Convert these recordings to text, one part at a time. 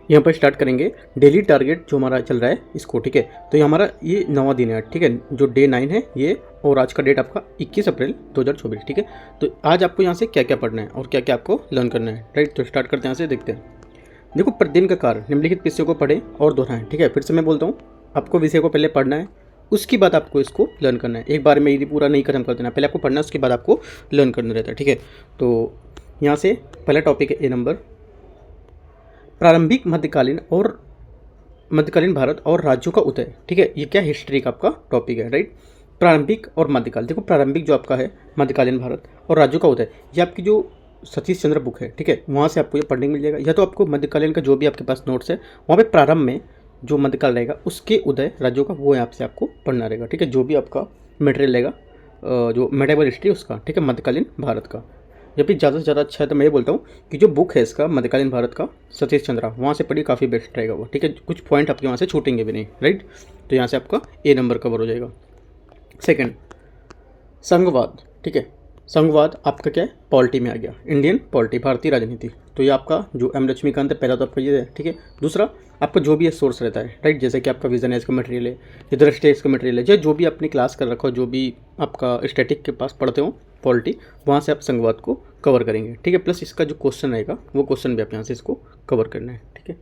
यहाँ पर स्टार्ट करेंगे डेली टारगेट जो हमारा चल रहा है इसको, ठीक है। तो ये हमारा ये 9वां दिन है, ठीक है, जो डे 9 है ये, और आज का डेट आपका 21 अप्रैल 2024, ठीक है। तो आज आपको यहाँ से क्या क्या पढ़ना है और क्या क्या आपको लर्न करना है, राइट। तो स्टार्ट करते हैं, यहाँ से देखते हैं। देखो, प्रतिदिन का कार्य निम्नलिखित विषयों को पढ़ें और दोहराएं, ठीक है। फिर से मैं बोलता हूँ, आपको विषय को पहले पढ़ना है, उसके बाद आपको इसको लर्न करना है। एक बार में ये पूरा नहीं खत्म कर देना, पहले आपको पढ़ना है, उसके बाद आपको लर्न करना रहता है, ठीक है। तो यहाँ से पहला टॉपिक है ए नंबर, प्रारंभिक मध्यकालीन भारत और राज्यों का उदय, ठीक है। ये क्या हिस्ट्री का आपका टॉपिक है, राइट। प्रारंभिक और मध्यकाल, देखो प्रारंभिक जो आपका है मध्यकालीन भारत और राज्यों का उदय, ये आपकी जो सतीश चंद्र बुक है, ठीक है, वहाँ से आपको ये पढ़ने को मिल जाएगा। या तो आपको मध्यकालीन का जो भी आपके पास नोट्स है वहाँ पे प्रारंभ में जो मध्यकाल रहेगा उसके उदय राज्यों का, वो यहाँ से आपको पढ़ना रहेगा, ठीक है। जो भी आपका मटेरियल रहेगा जो मेडिवल हिस्ट्री उसका, ठीक है, मध्यकालीन भारत का। जब भी ज़्यादा से ज़्यादा अच्छा है तो मैं ये बोलता हूँ कि जो बुक है इसका मध्यकालीन भारत का सतीश चंद्रा, वहाँ से पढ़ी काफ़ी बेस्ट रहेगा वो, ठीक है। कुछ पॉइंट आपके वहाँ से छूटेंगे भी नहीं, राइट। तो यहाँ से आपका ए नंबर कवर हो जाएगा। सेकंड, संघवाद, ठीक है। संघवाद आपका क्या है, पॉलिटी में आ गया, इंडियन पॉलिटी, भारतीय राजनीति। तो ये आपका जो एम लक्ष्मीकांत है, पहला तो आपका ये है, ठीक है। दूसरा आपका जो भी है सोर्स रहता है, राइट, जैसे कि आपका विजन है, इसका मटेरियल है, इधर स्टेट्स का मटेरियल है, जो भी आपने क्लास कर रखा हो, जो भी आपका स्टैटिक के पास पढ़ते हो पॉलिटी, वहाँ से आप संघवाद को कवर करेंगे, ठीक है। प्लस इसका जो क्वेश्चन रहेगा वो क्वेश्चन भी आप यहाँ से इसको कवर करना है, ठीक है।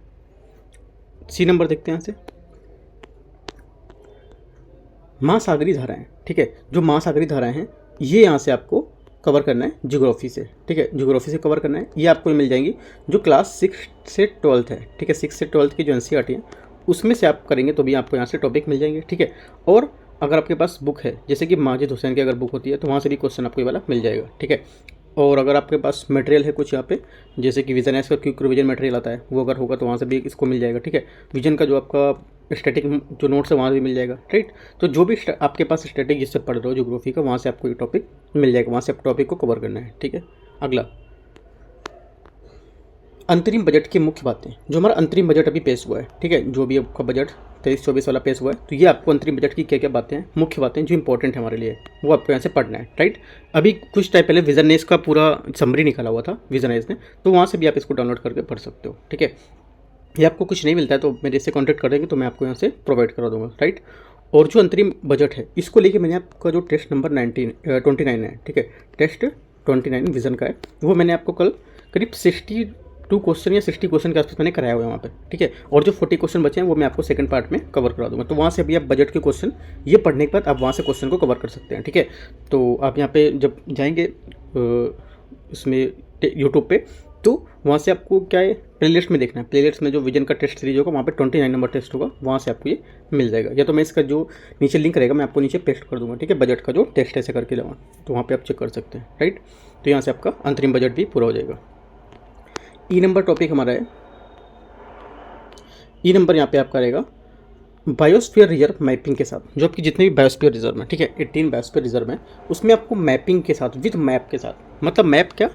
सी नंबर देखते हैं यहाँ से, महासागरीय धाराएं, ठीक है। जो महासागरीय धाराएं हैं ये यहाँ से आपको कवर करना है ज्योग्राफी से, ठीक है, ज्योग्राफी से कवर करना है। ये आपको मिल जाएंगी जो क्लास 6 से 12 है, ठीक है, 6 से 12 की जो एनसीईआरटी है उसमें से आप करेंगे तो भी आपको यहाँ से टॉपिक मिल जाएंगे, ठीक है। और अगर आपके पास बुक है जैसे कि माजिद हुसैन की अगर बुक होती है तो वहाँ से भी क्वेश्चन आपको ये वाला मिल जाएगा, ठीक है। और अगर आपके पास मटेरियल है कुछ यहाँ पे, जैसे कि विजन एस का क्विक रिवीजन मटेरियल आता है, वो अगर होगा तो वहाँ से भी इसको मिल जाएगा, ठीक है। विजन का जो आपका स्टैटिक जो नोट्स है वहाँ भी मिल जाएगा, राइट। तो जो भी आपके पास स्टैटिक जिससे पढ़ रहे हो ज्योग्राफी का, वहाँ से आपको ये टॉपिक मिल जाएगा, वहाँ से आप टॉपिक को कवर करना है, ठीक है। अगला, अंतरिम बजट की मुख्य बातें। जो हमारा अंतरिम बजट अभी पेश हुआ है, ठीक है, जो भी आपका बजट 23-24 वाला पेश हुआ है, तो ये आपको अंतरिम बजट की क्या क्या बातें हैं, मुख्य बातें जो इंपॉर्टेंट है हमारे लिए, वो आपको यहाँ से पढ़ना है, राइट। अभी कुछ टाइम पहले विजन ने इसका पूरा समरी निकाला हुआ था, विजन ने, तो वहाँ से भी आप इसको डाउनलोड करके पढ़ सकते हो, ठीक है। ये आपको कुछ नहीं मिलता है तो मेरे से कॉन्टैक्ट कर देंगे तो मैं आपको यहाँ से प्रोवाइड करा दूँगा, राइट। और जो अंतरिम बजट है इसको लेके मैंने आपका जो टेस्ट नंबर 29 है, ठीक है, टेस्ट 29 विजन का है, वो मैंने आपको कल करीब 62 क्वेश्चन या 60 क्वेश्चन के आसपास मैंने कराया हुआ है वहाँ पे, ठीक है। और जो 40 क्वेश्चन बचे हैं वो मैं आपको सेकंड पार्ट में कवर करा दूंगा। तो वहाँ से अभी आप बजट के क्वेश्चन ये पढ़ने के बाद आप वहाँ से क्वेश्चन को कवर कर सकते हैं, ठीक है। तो आप यहाँ पे जब जाएंगे इसमें यूट्यूब पे, तो वहाँ से आपको क्या है, प्लेलिस्ट में देखना है, प्लेलिस्ट में जो विजन का टेस्ट सीरीज होगा वहाँ पे 29 नंबर टेस्ट होगा, वहाँ से आपको ये मिल जाएगा। या तो मैं इसका जो नीचे लिंक रहेगा मैं आपको नीचे पेस्ट कर दूंगा, ठीक है, बजट का जो टेस्ट ऐसे करके लगा, तो वहाँ पे आप चेक कर सकते हैं, राइट। तो यहाँ से आपका अंतरिम बजट भी पूरा हो जाएगा। ई नंबर टॉपिक हमारा है, ई नंबर यहाँ पे आपका रहेगा बायोस्फीयर रिजर्व मैपिंग के साथ। जो आपकी जितने भी बायोस्फीयर रिजर्व है, ठीक है, 18 बायोस्फीयर रिजर्व है, उसमें आपको मैपिंग के साथ, विद मैप के साथ, मतलब मैप क्या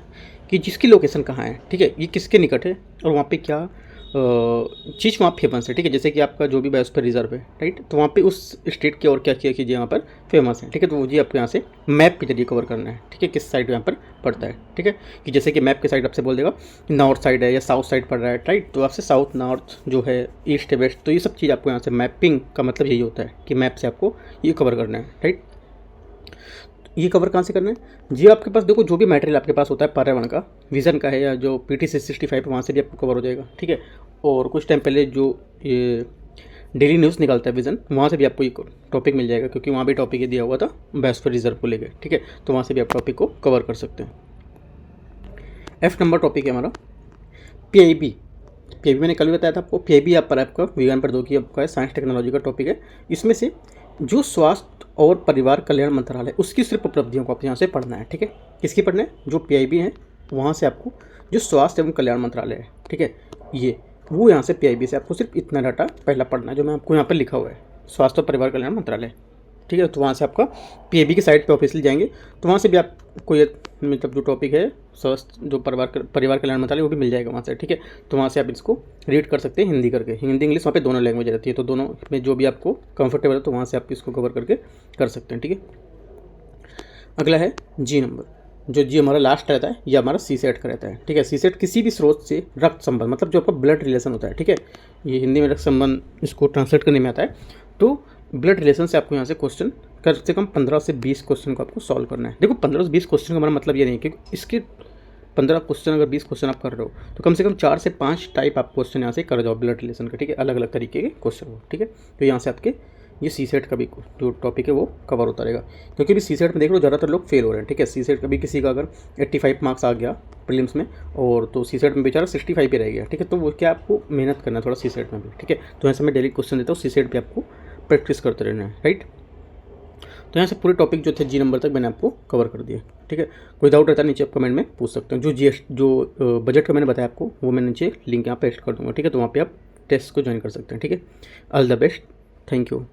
कि जिसकी लोकेशन कहाँ है, ठीक है, ये किसके निकट है और वहाँ पे क्या चीज़ वहाँ फेमस है, ठीक है। जैसे कि आपका जो भी बायोस्फीयर रिजर्व है, राइट, तो वहाँ पे उस स्टेट की और क्या क्या चीज़ें यहाँ पर फेमस है, ठीक है। तो वो जी आपको यहाँ से मैप के जरिए कवर करना है, ठीक है, किस साइड यहाँ पर पड़ता है, ठीक है। कि जैसे कि मैप के साइड आपसे बोल देगा नॉर्थ साइड है या साउथ साइड पड़ रहा है, राइट, तो आपसे साउथ नॉर्थ जो है, ईस्ट है वेस्ट, तो ये सब चीज़ आपको यहाँ से मैपिंग का मतलब यही होता है कि मैप से आपको ये कवर करना है, राइट। ये कवर कहाँ से करना है जी, आपके पास देखो जो भी मटेरियल आपके पास होता है पर्यावरण का, विजन का है या जो PT 665 वहाँ से भी आपको कवर हो जाएगा, ठीक है। और कुछ टाइम पहले जो ये डेली न्यूज़ निकलता है विजन, वहाँ से भी आपको ये टॉपिक मिल जाएगा, क्योंकि वहाँ भी टॉपिक ये दिया हुआ था बायोस्फीयर रिजर्व को लेकर, ठीक है। तो वहाँ से भी आप टॉपिक को कवर कर सकते हैं। F नंबर टॉपिक है हमारा PIB। PIB मैंने कल भी बताया था आपको, PIB आप पर आपका विज्ञान प्रौद्योगिकी आपका है, साइंस टेक्नोलॉजी का टॉपिक है। इसमें से जो स्वास्थ्य और परिवार कल्याण मंत्रालय उसकी सिर्फ उपलब्धियों को आप यहाँ से पढ़ना है, ठीक है। किसकी पढ़ना है, जो PIB है वहाँ से आपको जो स्वास्थ्य एवं कल्याण मंत्रालय है, ठीक है, ये वो यहाँ से PIB से आपको सिर्फ इतना डाटा पहला पढ़ना है जो मैं आपको यहाँ पर लिखा हुआ है, स्वास्थ्य और परिवार कल्याण मंत्रालय, ठीक है। तो वहाँ से आपका PIB की साइट पे ऑफिशियल जाएंगे तो वहाँ से भी आपको ये मतलब जो टॉपिक है स्वास्थ्य जो परिवार कल्याण मंत्रालय वो भी मिल जाएगा वहाँ से, ठीक है। तो वहाँ से आप इसको रीड कर सकते हैं हिंदी करके, हिंदी इंग्लिश वहाँ पे दोनों लैंग्वेज रहती है, तो दोनों में जो भी आपको कंफर्टेबल है तो वहाँ से आप इसको कवर करके कर सकते हैं, ठीक है। अगला है G नंबर, जो जी हमारा लास्ट रहता है ये हमारा सी सेट का रहता है, ठीक है। सी सेट किसी भी स्रोत से रक्त संबंध, मतलब जो आपका ब्लड रिलेशन होता है, ठीक है। ये हिंदी में रक्त संबंध इसको ट्रांसलेट करने में आता है। तो ब्लड रिलेशन से आपको यहाँ से क्वेश्चन कम से कम 15 से 20 क्वेश्चन को आपको सॉल्व करना है। देखो 15 से 20 क्वेश्चन का हमारा मतलब ये नहीं है कि इसके 15 क्वेश्चन अगर 20 क्वेश्चन आप कर रहे हो तो कम से कम 4 से 5 टाइप आप क्वेश्चन यहाँ से कर जाओ ब्लड रिलेशन का, ठीक है। अलग अलग तरीके के क्वेश्चन हो, ठीक है। तो यहाँ से आपके ये सी सेट का भी जो टॉपिक है वो कवर होता रहेगा, क्योंकि अभी सी सेट में देख लो ज़्यादातर लोग फेल हो रहे हैं, ठीक है। सी सेट का भी किसी का अगर 85 मार्क्स आ गया प्रीलिम्स में और तो सी सेट में बेचारा 65 पे रह गया, ठीक है। तो वो क्या आपको मेहनत करना है थोड़ा सी सेट में भी, ठीक है। तो ऐसे मैं डेली क्वेश्चन देता हूँ, सी सेट भी आपको प्रैक्टिस करते रहना है, राइट। तो यहाँ से पूरे टॉपिक जो थे जी नंबर तक मैंने आपको कवर कर दिए, ठीक है। कोई डाउट रहता है नीचे आप कमेंट में पूछ सकते हैं। जो बजट का मैंने बताया आपको वो मैं नीचे लिंक यहाँ पेस्ट कर दूँगा, ठीक है। तो वहाँ पे आप टेस्ट को ज्वाइन कर सकते हैं, ठीक है। All the best, thank you.